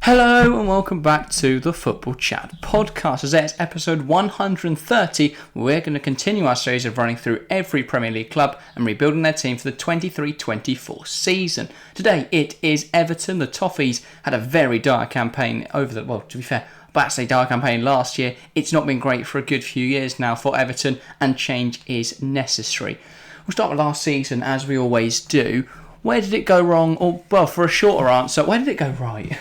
Hello and welcome back to the Football Chat podcast. As it's episode 130, we're going to continue our series of running through every Premier League club and rebuilding their team for the 23-24 season. Today it is Everton. The Toffees had a very dire campaign to be fair, about to say dire campaign last year. It's not been great for a good few years now for Everton and change is necessary. We'll start with last season as we always do. Where did it go wrong? Or, well, for a shorter answer, where did it go right?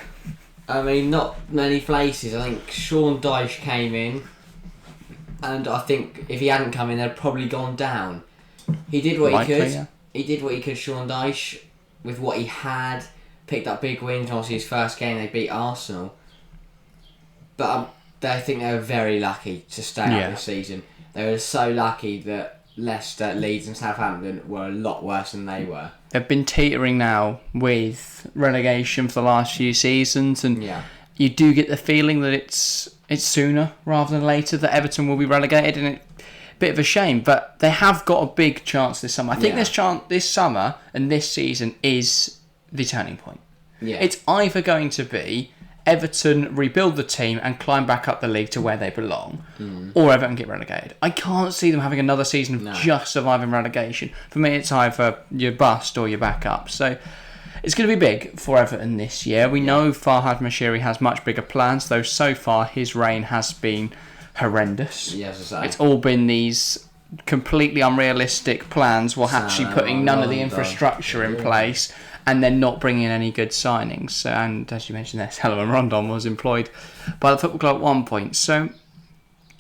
I mean, not many places. I think Sean Dyche came in, and I think if he hadn't come in, they'd probably gone down. He did what he could. Yeah. He did what he could, Sean Dyche, with what he had. Picked up big wins. Obviously, his first game, they beat Arsenal. But I think they were very lucky to stay out this season. They were so lucky that Leicester, Leeds and Southampton were a lot worse than they were. They've been teetering now with relegation for the last few seasons, and you do get the feeling that it's sooner rather than later that Everton will be relegated, and it's a bit of a shame. But they have got a big chance this summer. I think this summer and this season is the turning point. Yeah. It's either going to be Everton rebuild the team and climb back up the league to where they belong, or Everton get relegated. I can't see them having another season of just surviving relegation. For me, it's either you bust or you back up. So it's going to be big for Everton this year. We know Farhad Moshiri has much bigger plans, though so far his reign has been horrendous. Yes, it's all been these completely unrealistic plans while actually putting none of the infrastructure in place, and then not bringing in any good signings. And as you mentioned there, Salomon Rondon was employed by the football club at one point. So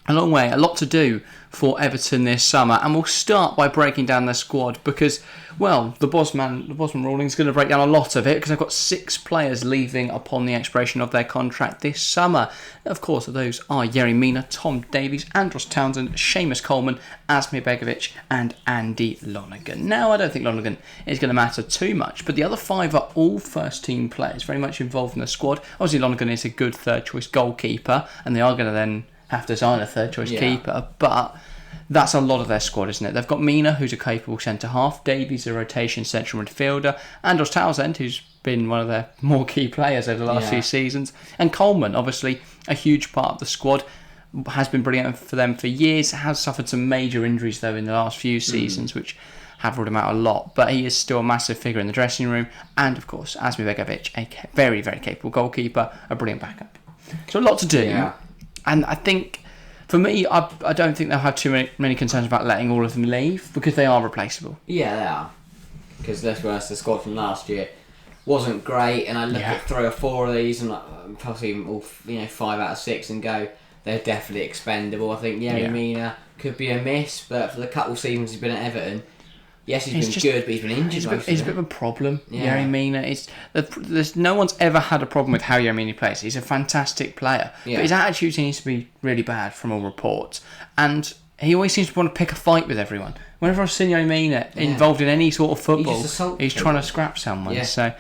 a long way, a lot to do for Everton this summer. And we'll start by breaking down their squad because, well, the Bosman ruling is going to break down a lot of it because they've got 6 players leaving upon the expiration of their contract this summer. Of course, those are Yerry Mina, Tom Davies, Andros Townsend, Seamus Coleman, Asmir Begovic and Andy Lonergan. Now, I don't think Lonergan is going to matter too much, but the other 5 are all first-team players, very much involved in the squad. Obviously, Lonergan is a good third-choice goalkeeper, and they are going to then have to sign a third-choice keeper, but that's a lot of their squad, isn't it? They've got Mina, who's a capable centre-half, Davies, a rotation central midfielder, Andros Townsend, who's been one of their more key players over the last few seasons, and Coleman, obviously a huge part of the squad, has been brilliant for them for years, has suffered some major injuries, though, in the last few seasons, which have ruled him out a lot, but he is still a massive figure in the dressing room, and, of course, Asmir Begovic, a very, very capable goalkeeper, a brilliant backup. So a lot to do. Yeah. And I think, for me, I don't think they'll have too many concerns about letting all of them leave because they are replaceable. Yeah, they are. Because let's be honest, the squad from last year wasn't great, and I look at 3 or 4 of these and possibly all 5 out of 6 and go, they're definitely expendable. I think Yerry Mina could be a miss, but for the couple of seasons he's been at Everton, yes, he's been good, but he's been injured. He's a bit of a problem. Yerry Mina, there's no one's ever had a problem with how Yerry Mina plays. He's a fantastic player, but his attitude seems to be really bad from all reports, and he always seems to want to pick a fight with everyone. Whenever I've seen Yerry Mina involved in any sort of football, he's trying to scrap someone. Yeah. So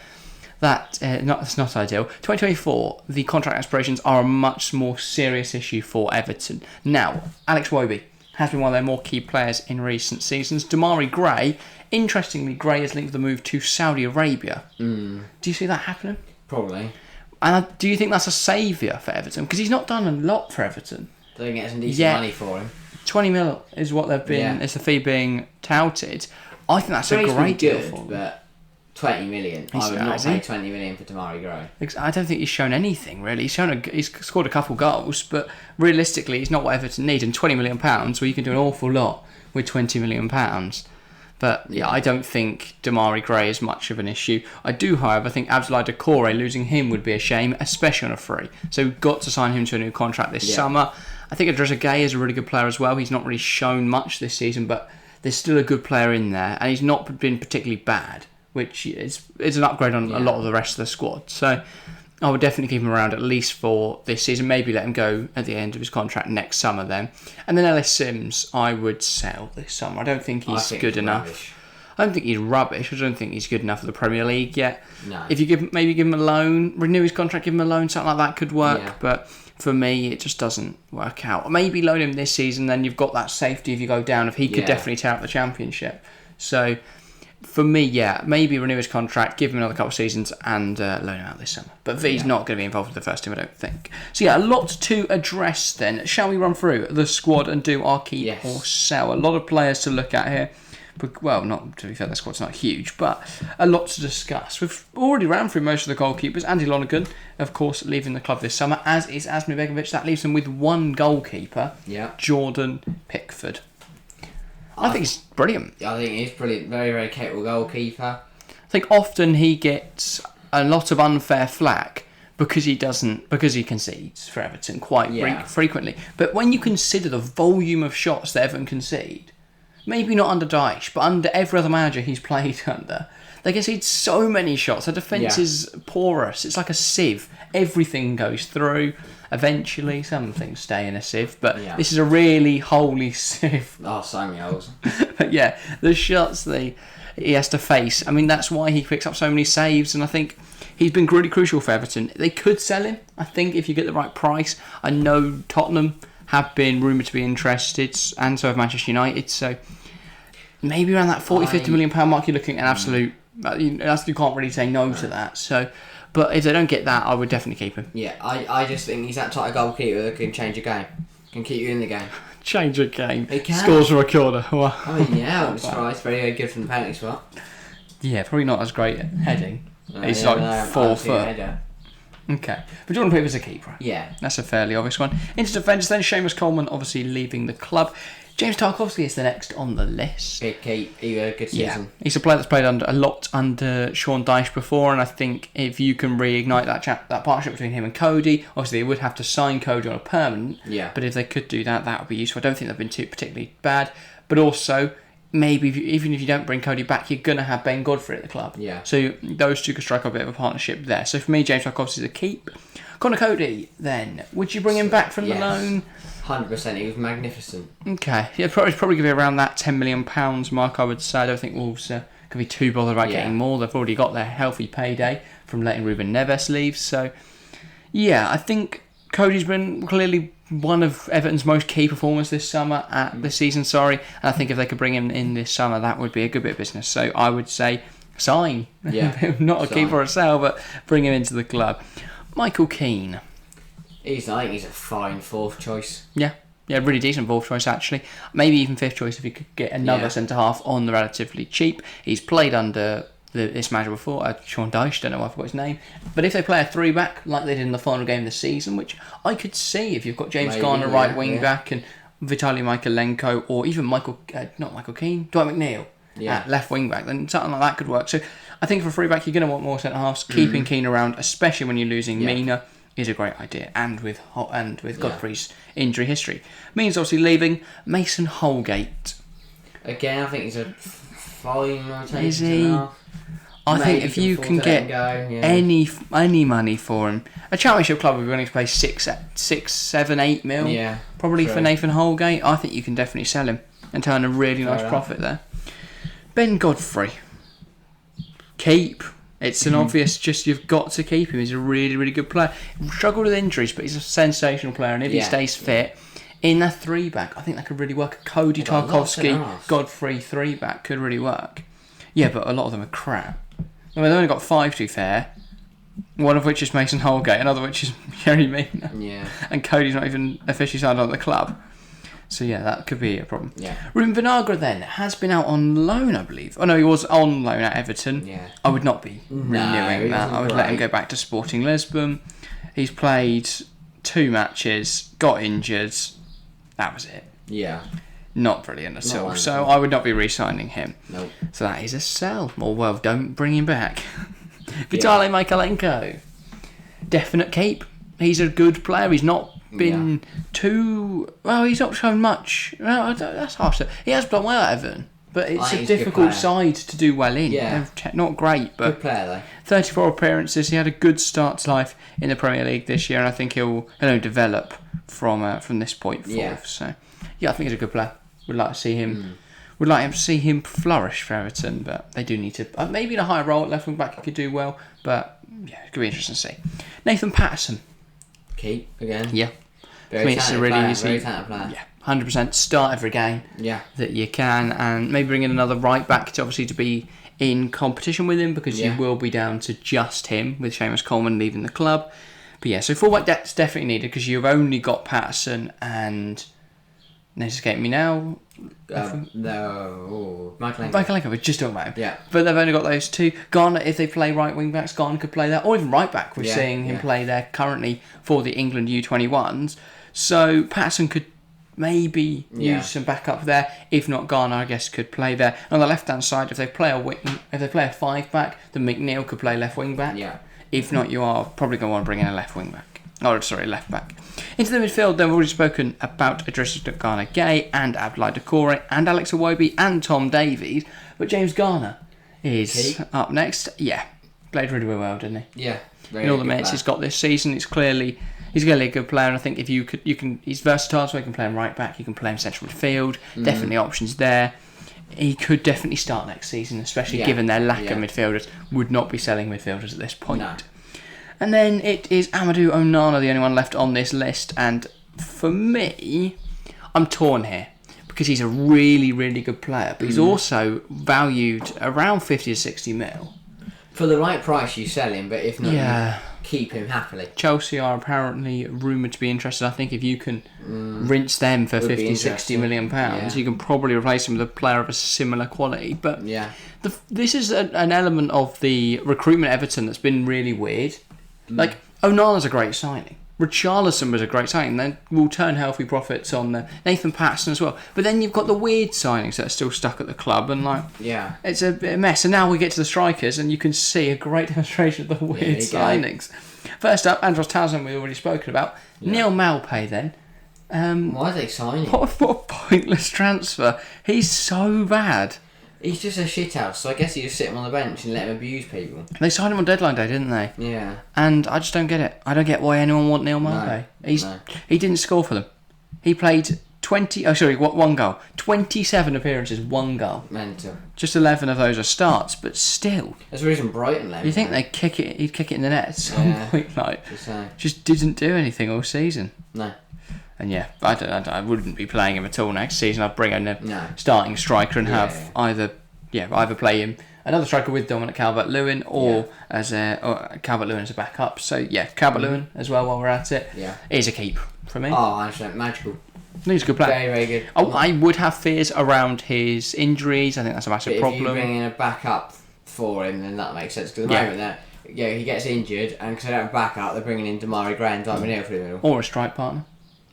that's not ideal. 2024, the contract aspirations are a much more serious issue for Everton. Now, Alex Iwobi has been one of their more key players in recent seasons. Demarai Gray, interestingly, Gray is linked with the move to Saudi Arabia. Do you see that happening? Probably. And do you think that's a saviour for Everton? Because he's not done a lot for Everton. They can get some decent money for him. 20 mil is what they've been. It's the fee being touted. I think that's a great deal for him. But 20 million. I would not pay 20 million for Demarai Gray. I don't think he's shown anything really. He's scored a couple goals, but realistically, he's not what Everton need. And £20 million, well, you can do an awful lot with £20 million. But I don't think Demarai Gray is much of an issue. I do, however, think Abdoulaye Doucouré, losing him would be a shame, especially on a free. So we've got to sign him to a new contract this summer. I think Idrissa Gueye is a really good player as well. He's not really shown much this season, but there's still a good player in there, and he's not been particularly bad, which is an upgrade on a lot of the rest of the squad. So I would definitely keep him around at least for this season. Maybe let him go at the end of his contract next summer then. And then Ellis Sims, I would sell this summer. I don't think he's good enough. Rubbish. I don't think he's rubbish. I don't think he's good enough for the Premier League yet. No. If you give him a loan, renew his contract, give him a loan, something like that could work. Yeah. But for me, it just doesn't work out. Maybe loan him this season, then you've got that safety if you go down. If he could definitely tear up the Championship. So for me, yeah, maybe renew his contract, give him another couple of seasons, and loan him out this summer. But V's not going to be involved with the first team, I don't think. So yeah, a lot to address then. Shall we run through the squad and do our keep or sell? A lot of players to look at here. Well, not to be fair, the squad's not huge, but a lot to discuss. We've already ran through most of the goalkeepers. Andy Lonergan, of course, leaving the club this summer, as is Asmir Begovic. That leaves him with one goalkeeper, Jordan Pickford. I think he's brilliant. I think he's brilliant. Very, very capable goalkeeper. I think often he gets a lot of unfair flack because he concedes for Everton quite frequently. But when you consider the volume of shots that Everton concede, maybe not under Dyche, but under every other manager he's played under, they concede so many shots. The defence is porous. It's like a sieve. Everything goes through. Eventually, some things stay in a sieve, but this is a really holy sieve. Oh, so many holes. But yeah, the shots he has to face. I mean, that's why he picks up so many saves, and I think he's been really crucial for Everton. They could sell him, I think, if you get the right price. I know Tottenham have been rumoured to be interested, and so have Manchester United, so maybe around that £40-50 million mark, you're looking at an absolute... You can't really say no to that, so... But if they don't get that, I would definitely keep him. Yeah, I just think he's that type of goalkeeper that can change a game. Can keep you in the game. Change a game. He can. Scores for a corner. Oh yeah, I was surprised. Very good from the penalty spot. Yeah, probably not as great at heading. He's 4 foot. Okay. But Jordan Pickford's a keeper. Yeah. That's a fairly obvious one. Into defence then, Seamus Coleman obviously leaving the club. James Tarkowski is the next on the list. Big keep. He had a good season. Yeah. He's a player that's played a lot under Sean Dyche before, and I think if you can reignite that partnership between him and Cody, obviously they would have to sign Cody on a permanent. Yeah. But if they could do that, that would be useful. I don't think they've been too particularly bad. But also, maybe even if you don't bring Cody back, you're going to have Ben Godfrey at the club. Yeah. So those two could strike a bit of a partnership there. So for me, James Tarkowski is a keep. Connor Cody, then. Would you bring him back from the loan? 100%. He was magnificent. Okay. Yeah, probably going to be around that £10 million mark, I would say. I don't think Wolves could be too bothered about getting more. They've already got their healthy payday from letting Ruben Neves leave. So, yeah, I think Cody's been clearly one of Everton's most key performers this season. And I think if they could bring him in this summer, that would be a good bit of business. So I would say sign. Yeah. Not a keep or a sell, but bring him into the club. Michael Keane. I think he's a fine fourth choice. Yeah, really decent fourth choice actually. Maybe even fifth choice if you could get another centre half on the relatively cheap. He's played under this manager before, Sean Dyche, don't know why I forgot his name. But if they play a 3-back like they did in the final game of the season, which I could see if you've got James Garner right wing back and Vitaly Mykolenko, or even Dwight McNeil at left wing back, then something like that could work. So I think for a 3-back you're going to want more centre halves. Keeping Keane around, especially when you're losing Mina, is a great idea, and with Godfrey's injury history. Means obviously leaving Mason Holgate. Again, I think he's a fine rotation. Is he? I think if you can get any money for him, a championship club would be willing to pay 6, 7, 8 mil. Yeah, probably for Nathan Holgate. I think you can definitely sell him and turn a really nice profit there. Ben Godfrey, keep. It's an obvious, just you've got to keep him. He's a really, really good player. Struggled with injuries, but he's a sensational player. And if he stays fit, in a 3-back, I think that could really work. A Cody Tarkowski, Godfrey 3-back could really work. Yeah, but a lot of them are crap. I mean, they've only got 5 to be fair. One of which is Mason Holgate, another which is Yerry Mina. Yeah. And Cody's not even officially signed on the club. So yeah, that could be a problem. Yeah. Ruben Vinagre then has been out on loan, I believe. Oh no, he was on loan at Everton. Yeah. I would not be renewing that. I would let him go back to Sporting Lisbon. He's played 2 matches, got injured. That was it. Yeah. Not brilliant at all. So I would not be re-signing him. Nope. So that is a sell. Or well, don't bring him back. Vitaly Mykolenko. Definite keep. He's a good player. He's not been too... Well, he's not shown much. Well, that's harsh. He has done well at Everton, but it's a difficult side to do well in. Yeah. They're not great, but... Good player, though. 34 appearances. He had a good start to life in the Premier League this year, and I think he'll develop from this point forth. Yeah. So, yeah, I think he's a good player. Would like to see him... Would like to see him flourish for Everton, but they do need to... maybe in a higher role at left wing back he could do well, but yeah, it could be interesting to see. Nathan Patterson. Keep, again. Yeah. Very talented player. Yeah, 100%. Start every game that you can, and maybe bring in another right back to obviously to be in competition with him because you will be down to just him with Seamus Coleman leaving the club. But yeah, so fullback depth's definitely needed because you've only got Patterson and... They escape me now. No, Michael Anchor, we're just talking about him. Yeah. But they've only got those two. Garner, if they play right wing backs, Garner could play there. Or even right back. We're seeing him play there currently for the England U21s. So Patterson could maybe use some backup there. If not, Garner, I guess, could play there. On the left hand side, if they play a 5 back, then McNeil could play left wing back. Yeah. If not, you are probably going to want to bring in a left wing back. Left back. Into the midfield, then we've already spoken about Idrissa Gana Gay and Abdoulaye Doucouré and Alex Iwobi and Tom Davies. But James Garner is up next. Yeah, played really well, didn't he? Yeah. In all the minutes he's got this season, he's clearly a good player. And I think if you can, he's versatile, so he can play him right back, you can play him central midfield. Definitely options there. He could definitely start next season, especially given their lack of midfielders. Would not be selling midfielders at this point. No. And then it is Amadou Onana, the only one left on this list. And for me, I'm torn here because he's a really, really good player. But he's also valued around 50 to 60 mil. For the right price, you sell him. But if not, you keep him happily. Chelsea are apparently rumoured to be interested. I think if you can rinse them for 50, 60 million pounds, you can probably replace him with a player of a similar quality. But this is an element of the recruitment at Everton that's been really weird. Like, Onana's a great signing. Richarlison was a great signing. Then we'll turn healthy profits on Nathan Patterson as well. But then you've got the weird signings that are still stuck at the club. And, it's a bit of a mess. And now we get to the strikers and you can see a great demonstration of the weird signings. First up, Andros Townsend, we've already spoken about. Neil Maupay then. Why are they signing? What a pointless transfer. He's so bad. He's just a shithouse, so I guess you just sit him on the bench and let him abuse people. They signed him on deadline day, didn't they? Yeah. And I just don't get it. I don't get why anyone want Neil Maupay. He didn't score for them. He played 1 goal. 27 appearances, 1 goal. Mental. Just 11 of those are starts, but still. There's a reason Brighton left. You think he'd kick it in the net at some point, just didn't do anything all season. No. And I wouldn't be playing him at all next season. I'd bring in a starting striker and have either play him another striker with Dominic Calvert-Lewin or as Calvert-Lewin as a backup. So Calvert-Lewin as well while we're at it. Yeah, is a keep for me. Oh, actually, magical. He's a good player. Very, very good. I would have fears around his injuries. I think that's a massive problem. If you bring in a backup for him, then that makes sense. Because at the moment, he gets injured, and because they don't have backup, they're bringing in Damari Gray and Darwin Hill for the middle. Or a strike partner.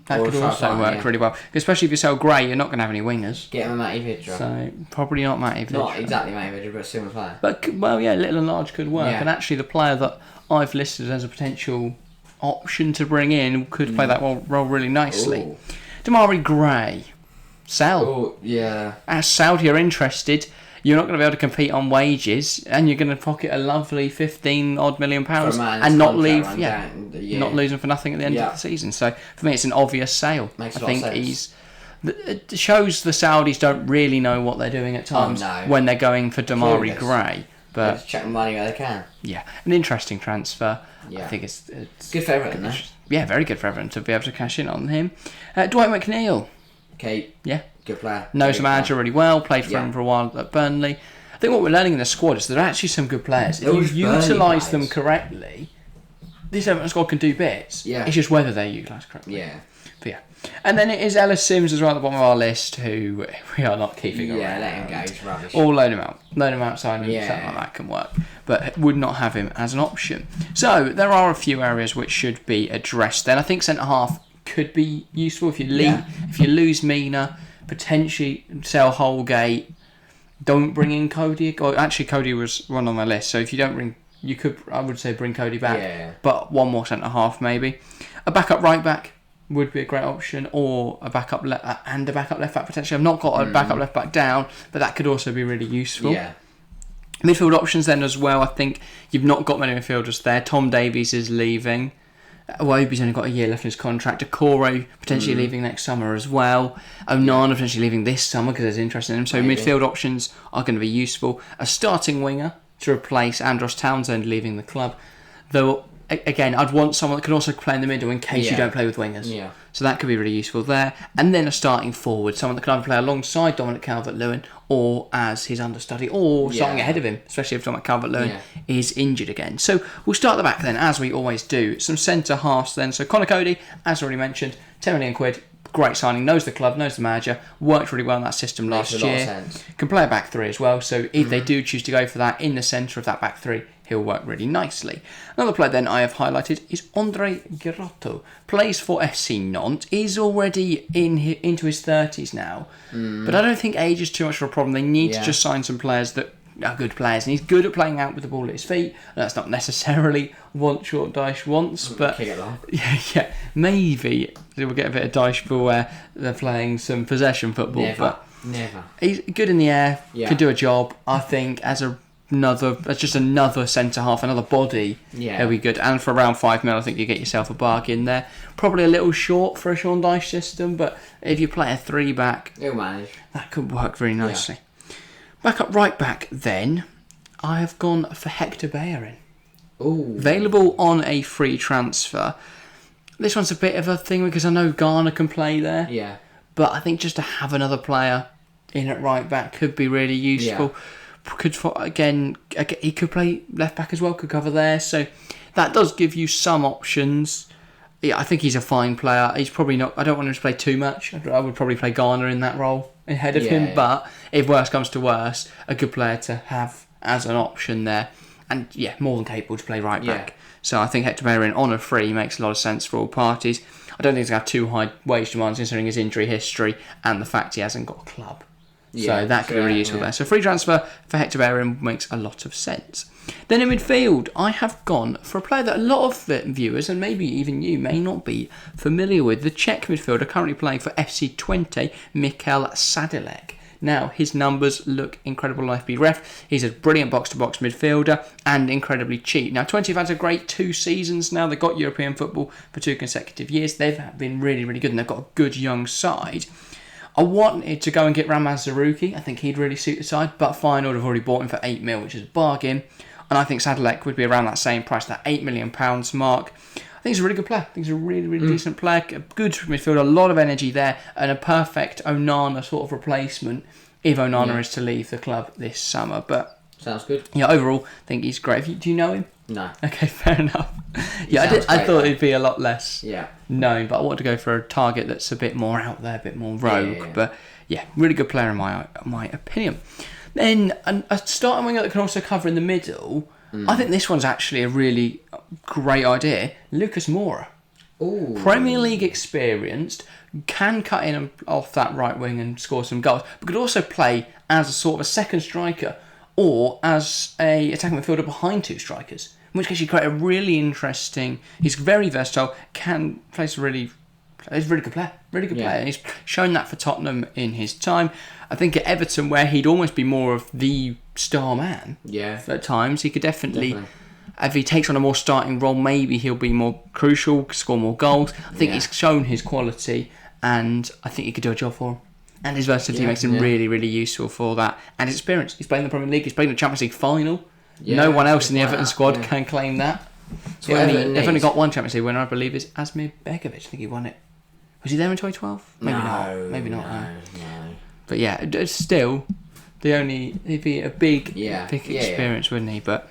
That could also work really well. Especially if you sell Gray, you're not going to have any wingers. Get him a Matty Vidra. So, probably not Matty Vidra. Not exactly Matty Vidra, but a similar player. But, little and large could work. Yeah. And actually, the player that I've listed as a potential option to bring in could play that role really nicely. Ooh. Damari Gray. Sell. Oh, yeah. As Saudi are interested, you're not going to be able to compete on wages, and you're going to pocket a lovely 15-odd million pounds and not leave, not lose them for nothing at the end of the season. So for me, it's an obvious sale. Makes a lot of sense. It shows the Saudis don't really know what they're doing at times when they're going for Damari Gray. But just chuck money where they can. Yeah, an interesting transfer. Yeah. I think it's good for Everton, though. Yeah, very good for Everton to be able to cash in on him. Dwight McNeil. Okay. Yeah. Good player. Knows the manager really well, played for him for a while at Burnley. I think what we're learning in the squad is there are actually some good players. If you utilise them correctly, this Everton squad can do bits. Yeah. It's just whether they're utilised correctly. Yeah. But yeah. And then it is Ellis Sims as well at the bottom of our list, who we are not keeping around. Yeah, let him go, he's rubbish. Or loan him out. Loan him outside and something like that can work. But would not have him as an option. So there are a few areas which should be addressed then. I think centre-half could be useful if you lose Mina. Potentially sell Holgate. Don't bring in Cody. Or actually, Cody was one on my list. So if you don't bring, I would say bring Cody back. Yeah. But one more centre half maybe. A backup right back would be a great option, or a backup left back potentially. I've not got a backup left back down, but that could also be really useful. Yeah. Midfield options then as well. I think you've not got many midfielders there. Tom Davies is leaving. Iwobi's only got a year left in his contract. Doucouré potentially leaving next summer as well. Onana potentially leaving this summer because there's interest in him. So midfield options are going to be useful. A starting winger to replace Andros Townsend leaving the club. Though again, I'd want someone that can also play in the middle in case you don't play with wingers. Yeah. So that could be really useful there. And then a starting forward, someone that can either play alongside Dominic Calvert-Lewin or as his understudy or starting ahead of him, especially if Dominic Calvert-Lewin is injured again. So we'll start at the back then, as we always do. Some centre halves then. So Conor Cody, as already mentioned, £10 million. Great signing, knows the club, knows the manager, worked really well in that system last year. Makes a lot of sense. Can play a back three as well, so if they do choose to go for that in the centre of that back three, he'll work really nicely. Another player then I have highlighted is Andre Girotto. Plays for FC Nantes, is already into his 30s now, but I don't think age is too much of a problem. They need to just sign some players that are good players, and he's good at playing out with the ball at his feet. That's not necessarily what Sean Dyche wants, but maybe we'll get a bit of Dyche for where they're playing some possession football. Never. He's good in the air, could do a job. I think as just another centre half, another body, he'll be good. And for around £5 million, I think you get yourself a bargain there. Probably a little short for a Sean Dyche system, but if you play a three back, he'll manage. That could work very nicely. Back up right back then, I have gone for Hector Bellerin. Ooh. Available on a free transfer. This one's a bit of a thing because I know Garner can play there. Yeah. But I think just to have another player in at right back could be really useful. He could play left back as well, could cover there. So that does give you some options. Yeah, I think he's a fine player. He's probably not. I don't want him to play too much. I would probably play Garner in that role ahead of him. But if worse comes to worse, a good player to have as an option there. And more than capable to play right back. So I think Hector Bellerin on a free makes a lot of sense for all parties. I don't think he's going to have too high wage demands considering his injury history and the fact he hasn't got a club. So that could be really useful there. So free transfer for Hector Bellerin makes a lot of sense. Then in midfield, I have gone for a player that a lot of viewers, and maybe even you, may not be familiar with. The Czech midfielder currently playing for FC Twente, Michal Sadilek. Now, his numbers look incredible on FB Ref. He's a brilliant box-to-box midfielder and incredibly cheap. Now, Twente have had a great 2 seasons now. They got European football for 2 consecutive years. They've been really, really good, and they've got a good young side. I wanted to go and get Ramaz Zarouki. I think he'd really suit the side, but Feyenoord have already bought him for £8 million, which is a bargain. And I think Sadilek would be around that same price, that £8 million mark. I think he's a really good player. I think he's a really, really decent player. A good midfield, a lot of energy there, and a perfect Onana sort of replacement if Onana is to leave the club this summer. But sounds good. Yeah, overall, I think he's great. Do you know him? No. Okay, fair enough. I thought it'd be a lot less known, but I wanted to go for a target that's a bit more out there, a bit more rogue. But really good player in my opinion. Then a starting winger that can also cover in the middle. I think this one's actually a really great idea. Lucas Moura. Ooh. Premier League experienced, can cut in and off that right wing and score some goals, but could also play as a sort of a second striker or as a attacking midfielder behind 2 strikers. In which case you create a really interesting. He's very versatile. Can play he's a really good player. Really good player. And he's shown that for Tottenham in his time. I think at Everton, where he'd almost be more of the star man. At times, he could definitely. If he takes on a more starting role, maybe he'll be more crucial, score more goals. I think he's shown his quality, and I think he could do a job for him. And his versatility makes him really, really useful for that. And his experience. He's played in the Premier League. He's played in the Champions League final. No one else in the Everton squad can claim that. They've only got one Champions League winner, I believe, is Asmir Begovic. I think he won it. Was he there in 2012? Maybe not. No. But still, he'd be a big experience, wouldn't he? But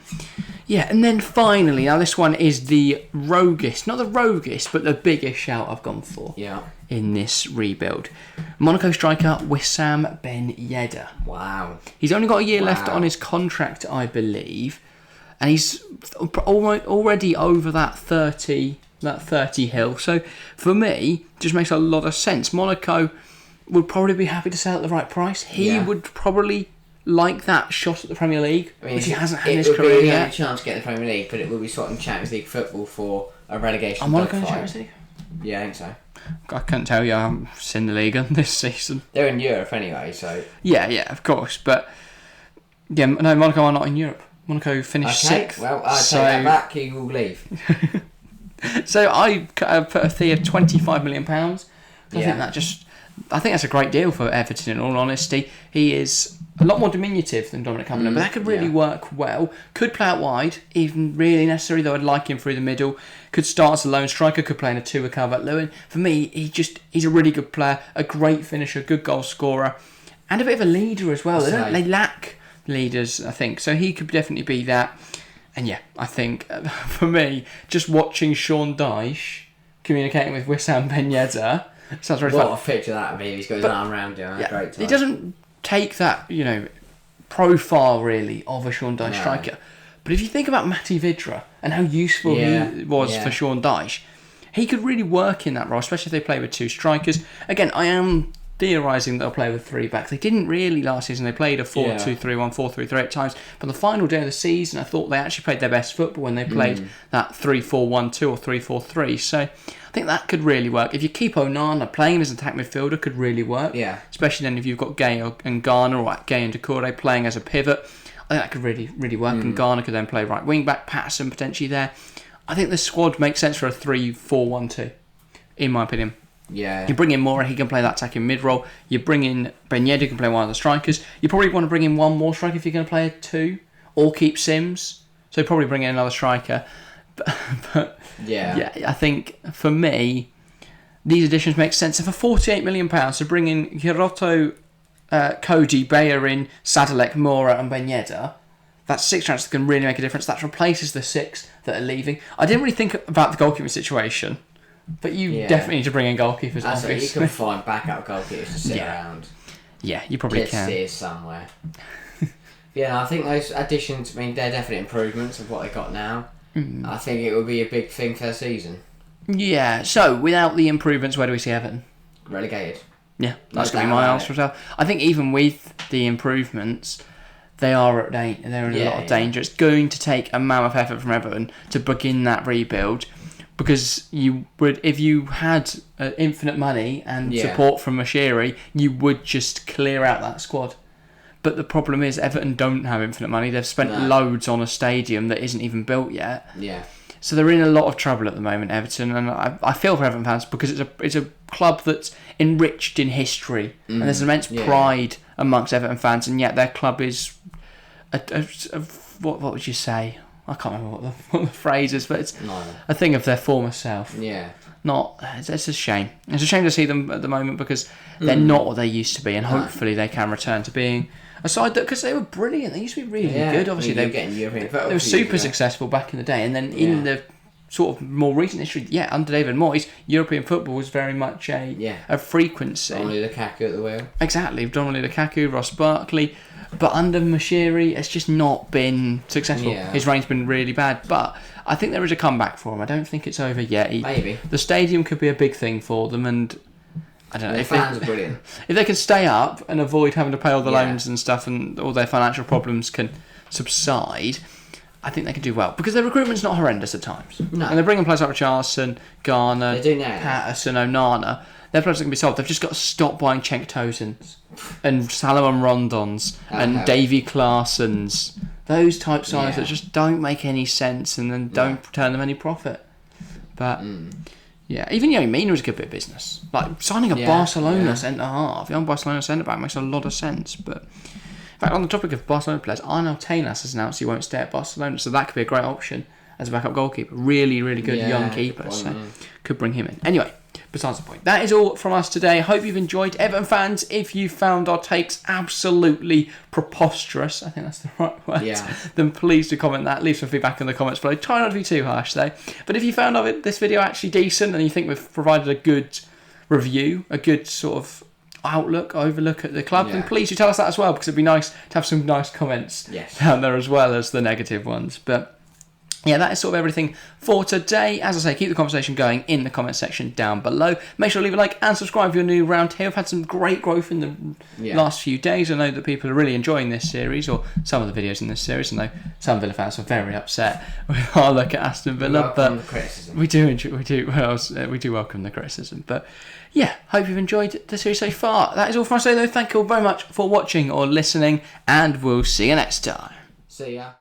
and then finally, now this one is the roguest, not the roguest, but the biggest shout I've gone for in this rebuild. Monaco striker Wissam Ben Yedder. Wow. He's only got a year left on his contract, I believe, and he's already over that 30 hill. So for me, just makes a lot of sense. Monaco would probably be happy to sell at the right price. He would probably like that shot at the Premier League, which he hasn't had in his career yet. It would be a chance to get the Premier League, but it would be swatting Champions League football for a relegation. Am Monaco in Champions League? Yeah, I think so. I couldn't tell you. I haven't seen the league this season. They're in Europe anyway, so... Yeah, of course, but... Yeah, no, Monaco are not in Europe. Monaco finished 6th. Well, I'll take that back. He will leave. So I put a fee of £25 million. I think that's a great deal for Everton, in all honesty. He is a lot more diminutive than Dominic Calvert-Lewin, but that could really work well. Could play out wide, even really necessary, though I'd like him through the middle. Could start as a lone striker, could play in a 2 with Calvert-Lewin. For me, he's a really good player, a great finisher, good goal scorer, and a bit of a leader as well. They lack leaders, I think, so he could definitely be that. And yeah, I think, for me, just watching Sean Dyche communicating with Wissam Ben Yedder sounds very fun. What a picture that would be if he's got his arm around you. Great time. He doesn't take that, profile really of a Sean Dyche striker. But if you think about Matty Vidra and how useful he was for Sean Dyche, he could really work in that role, especially if they play with 2 strikers. Again, I am theorising they'll play with 3 backs. They didn't really last season. They played a 4-2-3-1, 4-3-3 at times. But the final day of the season, I thought they actually played their best football when they played that 3-4-1-2 or 3-4-3. So I think that could really work. If you keep Onana, playing him as an attack midfielder could really work. Yeah. Especially then if you've got Gay and Garner, or Gay and Doucouré playing as a pivot. I think that could really, really work. And Garner could then play right wing back, Patterson potentially there. I think the squad makes sense for a 3-4-1-2, in my opinion. Yeah. You bring in Moura, he can play that attacking mid-role. You bring in Ben Yedder, who can play one of the strikers. You probably want to bring in one more striker if you're going to play a 2, or keep Sims. So probably bring in another striker. But I think for me, these additions make sense. And for £48 million, to bring in Giroto, Cody, Bellerin, Sadilek, Moura and Ben Yedder, that's 6 transfers that can really make a difference. That replaces the 6 that are leaving. I didn't really think about the goalkeeper situation, but you definitely need to bring in goalkeepers, obviously. You can find backup goalkeepers to sit around. Yeah, you probably can. Steer somewhere. I think those additions, they're definitely improvements of what they got now. I think it will be a big thing for the season. Yeah, so without the improvements, where do we see Everton? Relegated. Yeah, that's going to be my answer as well. I think even with the improvements, they're in a lot of danger. It's going to take a mammoth effort from Everton to begin that rebuild, because if you had infinite money and support from Mashiri, you would just clear out that squad. But the problem is Everton don't have infinite money. They've spent loads on a stadium that isn't even built yet. Yeah. So they're in a lot of trouble at the moment, Everton, and I feel for Everton fans because it's a club that's enriched in history, and there's immense pride amongst Everton fans, and yet their club is what would you say? I can't remember what the phrase is, but it's a thing of their former self. Yeah. It's a shame. It's a shame to see them at the moment because they're not what they used to be, and hopefully they can return to being a side that, because they were brilliant. They used to be really good. Obviously, they were super successful back in the day, and then in the sort of more recent history, under David Moyes, European football was very much a frequency. Donnelly Lukaku at the wheel. Exactly, Donnelly Lukaku, Ross Barkley. But under Mashiri, it's just not been successful. Yeah. His reign's been really bad. But I think there is a comeback for him. I don't think it's over yet. Maybe. The stadium could be a big thing for them, and I don't know. The fans are brilliant. If they can stay up and avoid having to pay all the loans and stuff, and all their financial problems can subside, I think they can do well. Because their recruitment's not horrendous at times. No. And they're bringing players like Richarlison, Garner, Patterson, Onana. Their players that can be sold. They've just got to stop buying Cenk Tozens and Salomon Rondons and Davy Claessens. Those type signings that just don't make any sense and then don't return them any profit. But even Mina was a good bit of business. Like signing a Barcelona centre half, young Barcelona centre back makes a lot of sense. But in fact, on the topic of Barcelona players, Arnau Tenas has announced he won't stay at Barcelona, so that could be a great option as a backup goalkeeper. Really, really good young keeper, so could bring him in. Anyway. Besides the point, that is all from us today. Hope you've enjoyed. Everton fans, if you found our takes absolutely preposterous, I think that's the right word, then please do comment that. Leave some feedback in the comments below. Try not to be too harsh though. But if you found this video actually decent and you think we've provided a good review, a good sort of overlook at the club, then please do tell us that as well, because it'd be nice to have some nice comments down there as well as the negative ones. But that is sort of everything for today. As I say, keep the conversation going in the comment section down below. Make sure to leave a like and subscribe if you're new around here. We've had some great growth in the last few days. I know that people are really enjoying this series, or some of the videos in this series. I know some Villa fans are very upset with our look at Aston Villa, but we do welcome the criticism. But hope you've enjoyed the series so far. That is all from us today, though. Thank you all very much for watching or listening, and we'll see you next time. See ya.